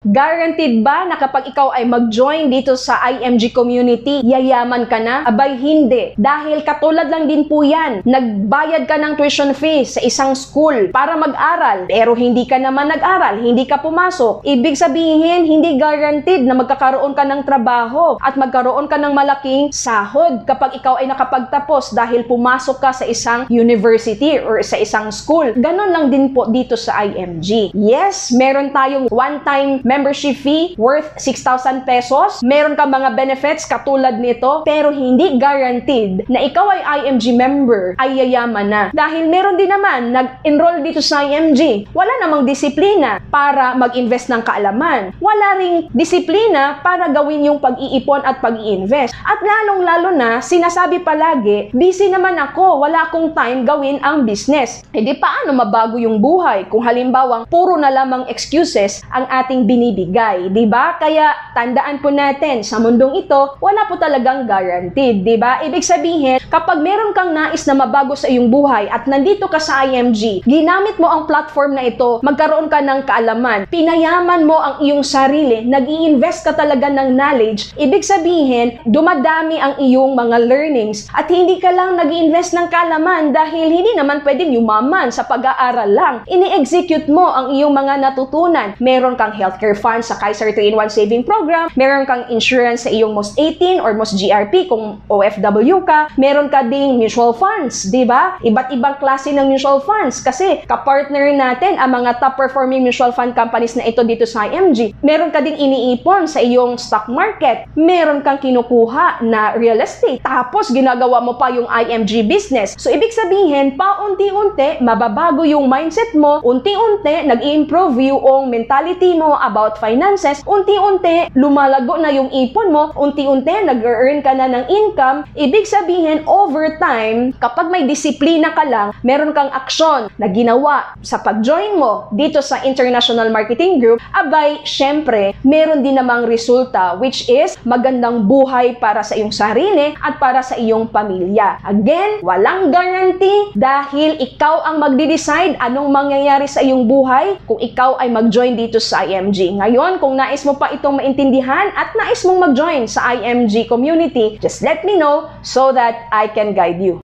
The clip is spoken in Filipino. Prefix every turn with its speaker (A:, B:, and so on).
A: Guaranteed ba na kapag ikaw ay mag-join dito sa IMG community, yayaman ka na? Abay, hindi. Dahil katulad lang din po yan, nagbayad ka ng tuition fee sa isang school para mag-aral, pero hindi ka naman nag-aral, hindi ka pumasok. Ibig sabihin, hindi guaranteed na magkakaroon ka ng trabaho at magkaroon ka ng malaking sahod kapag ikaw ay nakapagtapos dahil pumasok ka sa isang university or sa isang school. Ganon lang din po dito sa IMG. Yes, meron tayong one-time membership fee worth 6,000 pesos. Meron ka mga benefits katulad nito, pero hindi guaranteed na ikaw ay IMG member ay yayaman na. Dahil meron din naman nag-enroll dito sa IMG. Wala namang disiplina para mag-invest ng kaalaman. Wala ring disiplina para gawin yung pag-iipon at pag-i-invest. At lalong-lalo na, sinasabi palagi, busy naman ako, wala akong time gawin ang business. E di paano mabago yung buhay kung halimbawang puro na lamang excuses ang ating binibigay, di ba? Kaya tandaan po natin, sa mundong ito, wala po talagang guaranteed, di ba? Ibig sabihin, kapag meron kang nais na mabago sa iyong buhay at nandito ka sa IMG, ginamit mo ang platform na ito, magkaroon ka ng kaalaman, pinayaman mo ang iyong sarili, nag-i-invest ka talaga ng knowledge, ibig sabihin, dumadami ang iyong mga learnings at hindi ka lang nag-i-invest ng kaalaman dahil hindi naman pwedeng yumaman sa pag-aaral lang. Ini-execute mo ang iyong mga natutunan. Meron kang healthcare fund sa Kaiser 3-in-1 saving program, meron kang insurance sa iyong most 18 or most GRP kung OFW ka, meron ka ding mutual funds, di ba? Iba't ibang klase ng mutual funds kasi kapartner natin ang mga top performing mutual fund companies na ito dito sa IMG. Meron ka ding iniipon sa iyong stock market, meron kang kinukuha na real estate, tapos ginagawa mo pa yung IMG business. So, ibig sabihin, paunti-unti, mababago yung mindset mo, unti-unti, nag-i-improve yung mentality mo about finances, unti-unti, lumalago na yung ipon mo, unti-unti, nag-earn ka na ng income. Ibig sabihin, over time, kapag may disiplina ka lang, meron kang aksyon na ginawa sa pag-join mo dito sa International Marketing Group, abay, syempre, meron din namang resulta, which is magandang buhay para sa iyong sarili at para sa iyong pamilya. Again, walang guarantee dahil ikaw ang magde-decide anong mangyayari sa iyong buhay kung ikaw ay mag-join dito sa IMG. Ngayon, kung nais mo pa itong maintindihan at nais mong mag-join sa IMG community, just let me know so that I can guide you.